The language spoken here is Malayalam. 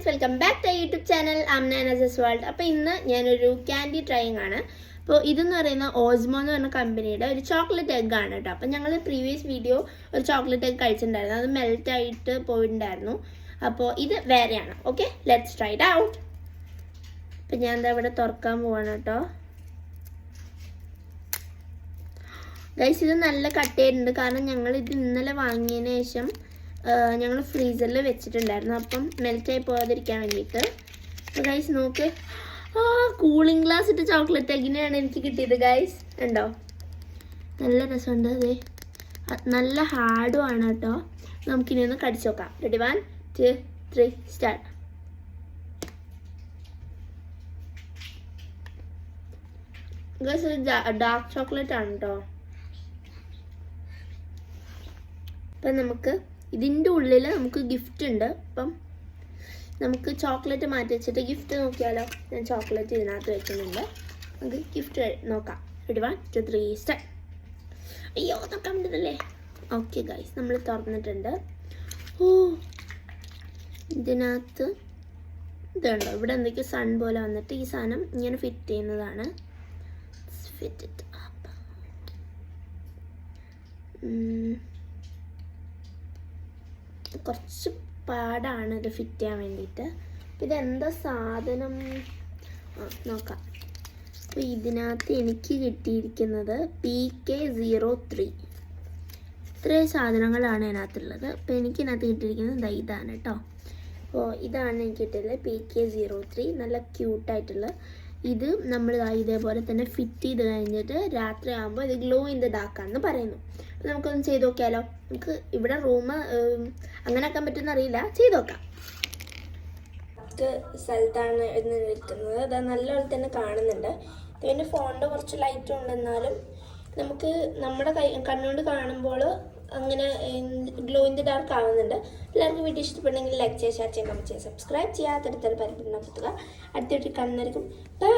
Friends, welcome back to YouTube channel Amnanas world. അപ്പോൾ ഇന്ന് ഞാനൊരു ക്യാൻഡി ട്രൈയിങ് ആണ്. അപ്പോൾ ഇതെന്ന് പറയുന്ന ഓസ്മോ എന്ന് പറഞ്ഞ കമ്പനിയുടെ ഒരു ചോക്ലേറ്റ് എഗ് ആണ് കേട്ടോ. അപ്പോൾ ഞങ്ങൾ പ്രീവിയസ് വീഡിയോ ഒരു ചോക്ലേറ്റ് എഗ് കഴിച്ചിട്ടുണ്ടായിരുന്നു, അത് മെൽറ്റ് ആയിട്ട് പോയിട്ടുണ്ടായിരുന്നു. അപ്പോൾ ഇത് വേറെയാണ്. Okay, let's try it out. അപ്പം ഞാൻ എന്താ ഇവിടെ തുറക്കാൻ പോവാണ് കേട്ടോ. ഗൈസ്, ഇത് നല്ല കട്ട് ചെയ്തിട്ടുണ്ട്, കാരണം ഞങ്ങൾ ഇത് ഇന്നലെ വാങ്ങിയതിന് ശേഷം ഞങ്ങൾ ഫ്രീസറിൽ വെച്ചിട്ടുണ്ടായിരുന്നു, അപ്പം മെൽറ്റായി പോകാതിരിക്കാൻ വേണ്ടിയിട്ട്. അപ്പോൾ ഗൈസ് നോക്ക്, കൂളിംഗ് ഗ്ലാസ് ഇട്ട് ചോക്ലേറ്റ് എങ്ങനെയാണ് എനിക്ക് കിട്ടിയത് ഗൈസ്. ഉണ്ടോ, നല്ല രസമുണ്ട്. അതെ, നല്ല ഹാർഡും ആണ് കേട്ടോ. നമുക്കിനി ഒന്ന് കടിച്ചു നോക്കാം. Ready, 1 2 3 start. ഗൈസ്, ഒരു ഡാർക്ക് ചോക്ലേറ്റ് ആണ് കേട്ടോ. അപ്പം നമുക്ക് ഇതിൻ്റെ ഉള്ളിൽ നമുക്ക് ഗിഫ്റ്റ് ഉണ്ട്. അപ്പം നമുക്ക് ചോക്ലേറ്റ് മാറ്റി വെച്ചിട്ട് ഗിഫ്റ്റ് നോക്കിയാലോ. ഞാൻ ചോക്ലേറ്റ് ഇതിനകത്ത് വെക്കുന്നുണ്ട്, നമുക്ക് ഗിഫ്റ്റ് നോക്കാം. Ready, 1 2 3 start. അയ്യോ, നോക്കാൻ പറ്റുന്നല്ലേ. ഓക്കെ ഗൈസ്, നമ്മൾ തുറന്നിട്ടുണ്ട്. ഓ, ഇതിനകത്ത് ഇതുണ്ടോ, ഇവിടെ എന്തൊക്കെയോ സൺ പോലെ വന്നിട്ട് ഈ സാധനം ഇങ്ങനെ ഫിറ്റ് ചെയ്യുന്നതാണ്. Fit it up. കുറച്ച് പാടാണ് ഇത് ഫിറ്റ് ചെയ്യാൻ വേണ്ടിയിട്ട്. അപ്പോൾ ഇതെന്താ സാധനം നോക്കാം. അപ്പോൾ ഇതിനകത്ത് എനിക്ക് കിട്ടിയിരിക്കുന്നത് PK03. ഇത്രയും സാധനങ്ങളാണ് ഇതിനകത്തുള്ളത്. അപ്പോൾ എനിക്കിതിനകത്ത് കിട്ടിയിരിക്കുന്നത് ഇതാണ് കേട്ടോ. അപ്പോൾ ഇതാണ് എനിക്ക് കിട്ടിയത്, PK03. നല്ല ക്യൂട്ടായിട്ടുള്ള ഇത് നമ്മൾ ഇതേപോലെ തന്നെ ഫിറ്റ് ചെയ്ത് കഴിഞ്ഞിട്ട് രാത്രി ആകുമ്പോൾ ഇത് ഗ്ലോ ഇൻ ദ ഡാർക്ക് ആണെന്ന് പറയുന്നു. അപ്പോൾ നമുക്കൊന്ന് ചെയ്ത് നോക്കിയാലോ. നമുക്ക് ഇവിടെ റൂം അങ്ങനെ ആക്കാൻ പറ്റുമെന്ന് അറിയില്ല, ചെയ്ത് നോക്കാം. സ്ഥലത്താണ് ഇന്ന് നിൽക്കുന്നത്, അത് നല്ലപോലെ തന്നെ കാണുന്നുണ്ട്. ഇതിൻ്റെ ഫോണിൻ്റെ കുറച്ച് ലൈറ്റും ഉണ്ടെന്നാലും നമുക്ക് നമ്മുടെ കണ്ണുകൊണ്ട് കാണുമ്പോൾ അങ്ങനെ ഗ്ലോ ഇൻ ദി ഡാർക്ക് ആവുന്നുണ്ട്. എല്ലാവർക്കും വീഡിയോ ഇഷ്ടപ്പെട്ടെങ്കിൽ ലൈക്ക് ചെയ്യുക, ഷെയർ ചെയ്യുക, കമൻറ്റ് ചെയ്യുക, സബ്സ്ക്രൈബ് ചെയ്യുക, അടുത്തടുത്ത് പരിപാടി നടത്തുക. അടുത്തൊരു കാണുന്നവർക്കും ബൈ.